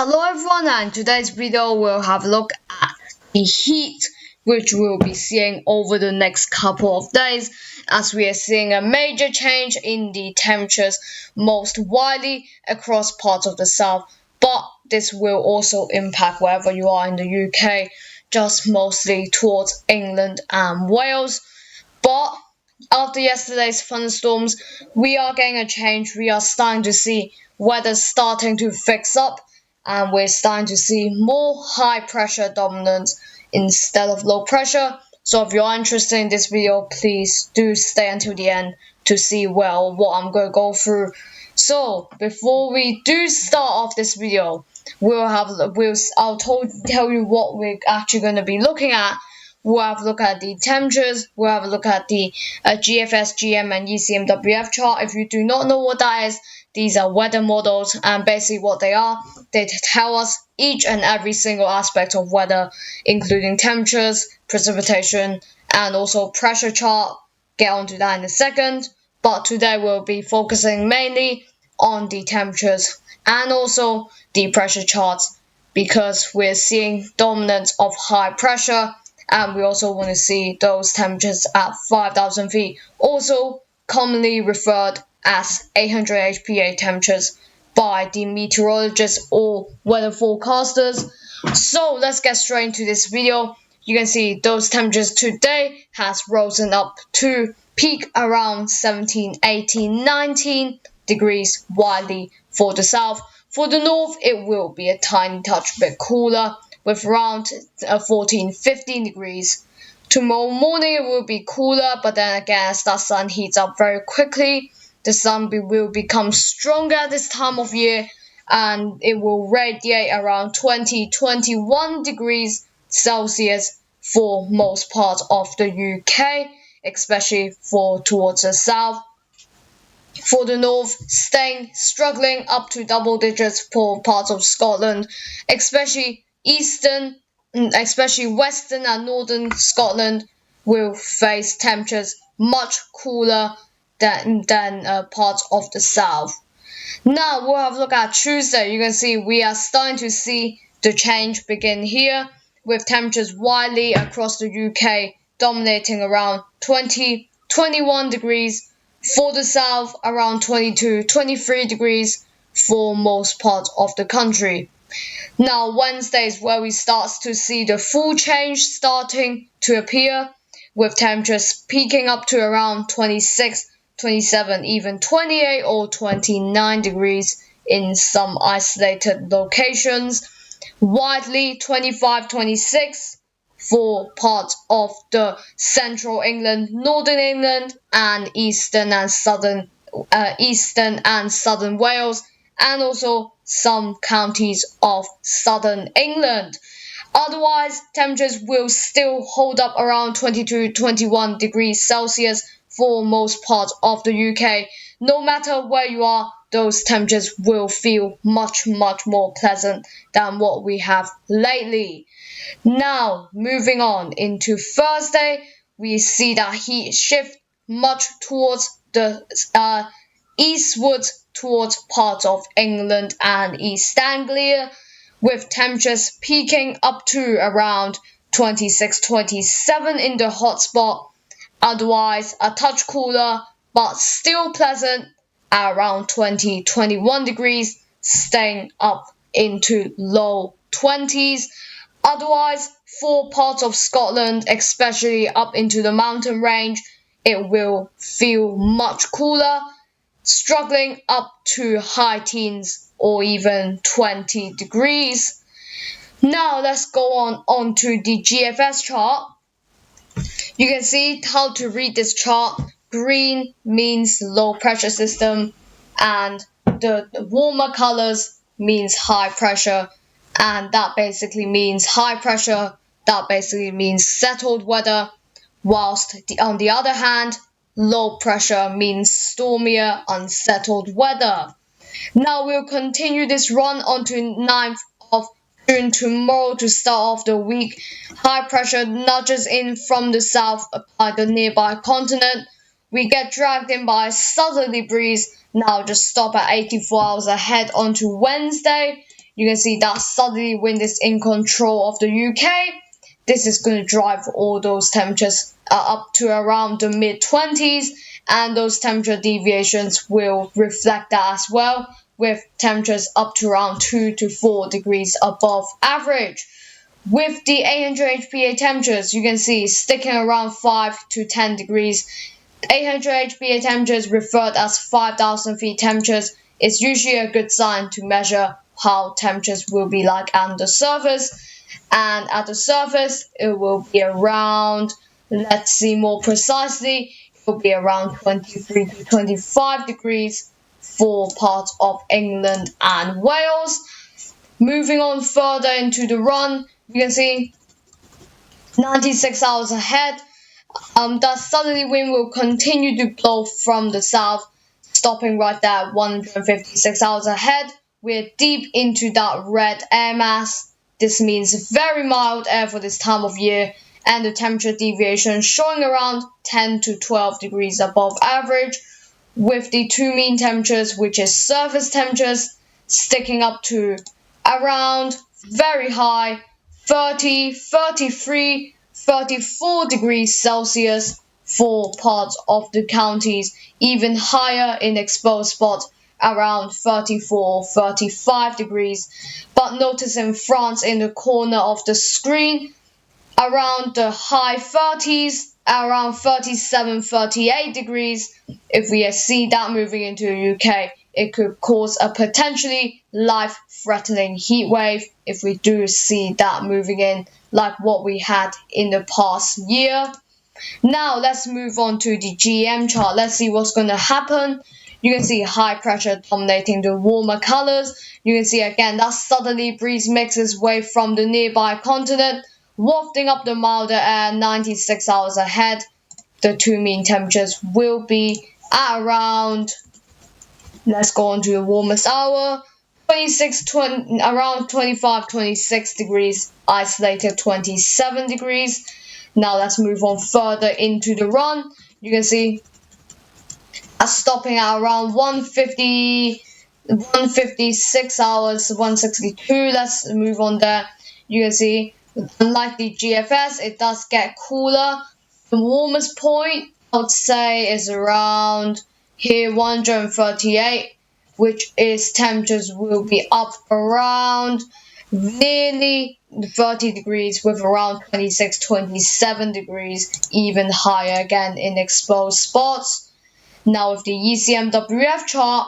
Hello everyone, and today's video we'll have a look at the heat which we'll be seeing over the next couple of days, as we are seeing a major change in the temperatures most widely across parts of the south, but this will also impact wherever you are in the UK, just mostly towards England and Wales. But after yesterday's thunderstorms, we are getting a change. We are starting to see weather starting to fix up, and we're starting to see more high pressure dominance instead of low pressure. So if you're interested in this video, please do stay until the end to see what I'm going to go through. So before we do start off this video, I'll tell you what we're actually going to be looking at. We'll have a look at the temperatures, we'll have a look at the GFS, GM and ECMWF chart. If you do not know what that is, these are weather models, and basically what they are, they tell us each and every single aspect of weather, including temperatures, precipitation, and also pressure chart. Get onto that in a second, but today we'll be focusing mainly on the temperatures and also the pressure charts, because we're seeing dominance of high pressure, and we also want to see those temperatures at 5,000 feet, also commonly referred as 800 HPA temperatures by the meteorologists or weather forecasters. So let's get straight into this video. You can see those temperatures today has risen up to peak around 17, 18, 19 degrees widely for the south. For the north, it will be a tiny touch bit cooler, with around 14, 15 degrees. Tomorrow morning it will be cooler, but then again, as the sun heats up very quickly, the sun will become stronger at this time of year, and it will radiate around 20, 21 degrees Celsius for most parts of the UK, especially for towards the south. For the north, struggling up to double digits for parts of Scotland, especially western and northern Scotland will face temperatures much cooler than parts of the south. Now we'll have a look at Tuesday. You can see we are starting to see the change begin here, with temperatures widely across the UK dominating around 20, 21 degrees. For the south, around 22, 23 degrees for most parts of the country. Now Wednesday is where we start to see the full change starting to appear, with temperatures peaking up to around 26, 27, even 28 or 29 degrees in some isolated locations. Widely 25, 26 for parts of the central England, northern England, and eastern and southern Wales, and also some counties of southern England. Otherwise, temperatures will still hold up around 22, 21 degrees Celsius for most parts of the UK. No matter where you are, those temperatures will feel much, much more pleasant than what we have lately. Now, moving on into Thursday, we see that heat shift much towards the eastwards towards parts of England and East Anglia, with temperatures peaking up to around 26, 27 in the hotspot. Otherwise, a touch cooler, but still pleasant at around 20, 21 degrees, staying up into low 20s. Otherwise, for parts of Scotland, especially up into the mountain range, it will feel much cooler, struggling up to high teens or even 20 degrees. Now let's go on to the GFS chart. You can see how to read this chart. Green means low pressure system, and the warmer colors means high pressure, and that basically means high pressure, that basically means settled weather, whilst on the other hand, low pressure means stormier, unsettled weather. Now we'll continue this run onto 9th of June tomorrow to start off the week. High pressure nudges in from the south by the nearby continent. We get dragged in by a southerly breeze. Now just stop at 84 hours ahead onto Wednesday. you can see that southerly wind is in control of the UK. This is going to drive all those temperatures up to around the mid-20s, and those temperature deviations will reflect that as well, with temperatures up to around 2 to 4 degrees above average. With the 800 HPA temperatures, you can see sticking around 5 to 10 degrees. 800 HPA temperatures, referred as 5,000 feet temperatures, is usually a good sign to measure how temperatures will be like on the surface. And at the surface, it will be around, let's see more precisely, it will be around 23 to 25 degrees for parts of England and Wales. Moving on further into the run, you can see 96 hours ahead. The southerly wind will continue to blow from the south, stopping right there at 156 hours ahead. We're deep into that red air mass. This means very mild air for this time of year, and the temperature deviation showing around 10 to 12 degrees above average, with the two mean temperatures, which is surface temperatures, sticking up to around very high 30, 33, 34 degrees Celsius for parts of the counties, even higher in exposed spots around 34, 35 degrees. But notice in France, in the corner of the screen, around the high 30s, around 37, 38 degrees. If we see that moving into the UK, it could cause a potentially life-threatening heat wave if we do see that moving in, like what we had in the past year. Now let's move on to the GM chart. Let's see what's going to happen. You can see high pressure dominating the warmer colors. You can see again that southerly breeze makes its way from the nearby continent, wafting up the milder air 96 hours ahead. The two mean temperatures will be at around, let's go on to the warmest hour, around 25, 26 degrees, isolated 27 degrees. Now let's move on further into the run. You can see stopping at around 156 hours, 162. Let's move on there. You can see, unlike the GFS, it does get cooler. The warmest point, I would say, is around here 138, which is temperatures will be up around nearly 30 degrees, with around 26, 27 degrees, even higher again in exposed spots. Now with the ECMWF chart,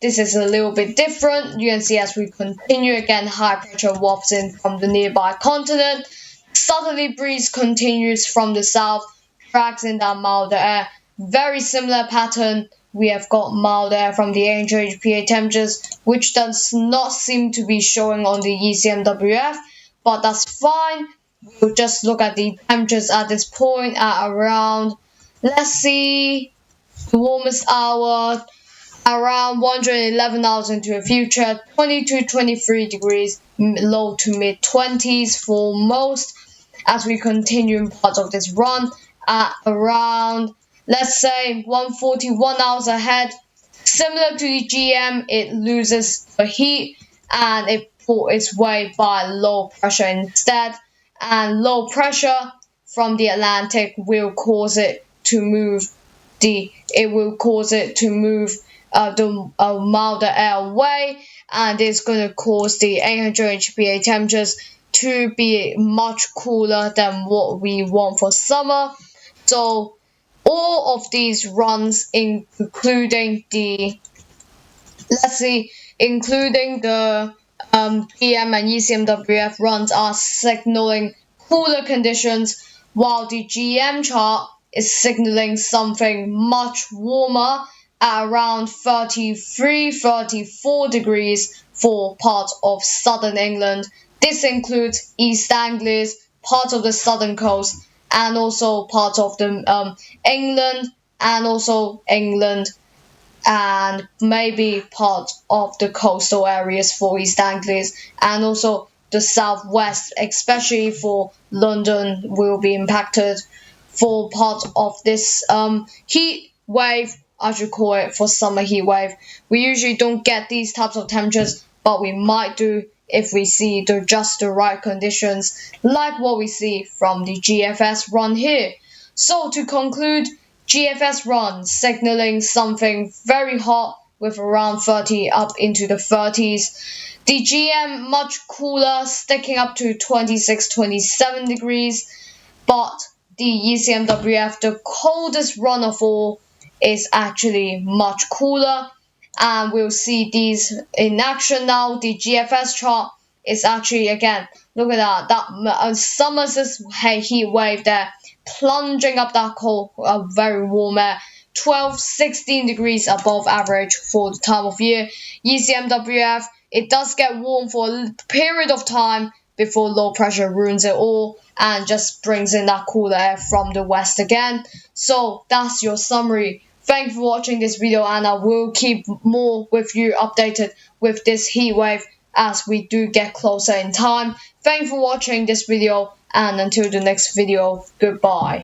this is a little bit different. You can see as we continue again, high pressure wafts in from the nearby continent. Southerly breeze continues from the south, drags in that milder air. Very similar pattern. We have got mild air from the 800 HPA temperatures, which does not seem to be showing on the ECMWF, but that's fine. We'll just look at the temperatures at this point at around, let's see, the warmest hour, around 111 hours into the future, 22, 23 degrees, low to mid 20s for most, as we continue in parts of this run at around, let's say, 141 hours ahead. Similar to the GM, it loses the heat and it pulls its way by low pressure instead, and low pressure from the Atlantic will cause it to move the milder air away, and it's going to cause the 800 HPA temperatures to be much cooler than what we want for summer. So all of these runs, including the GM and ECMWF runs, are signaling cooler conditions, while the GM chart is signaling something much warmer at around 33, 34 degrees for parts of southern England. This includes East Anglia, parts of the southern coast, and also parts of the England, and maybe parts of the coastal areas for East Anglia, and also the southwest, especially for London, will be impacted for part of this heat wave. I should call it for summer heat wave. We usually don't get these types of temperatures, but we might do if we see just the right conditions, like what we see from the GFS run here. So to conclude, GFS run signaling something very hot with around 30 up into the 30s. The GM much cooler, sticking up to 26-27 degrees, but the ECMWF, the coldest run of all, is actually much cooler, and we'll see these in action now. The GFS chart is actually, again, look at that summer's heat wave there, plunging up that cold, very warm air, 12-16 degrees above average for the time of year. ECMWF, it does get warm for a period of time before low pressure ruins it all and just brings in that cooler air from the west again. So that's your summary. Thanks for watching this video, and I will keep more with you updated with this heat wave as we do get closer in time. Thanks for watching this video, and until the next video, goodbye.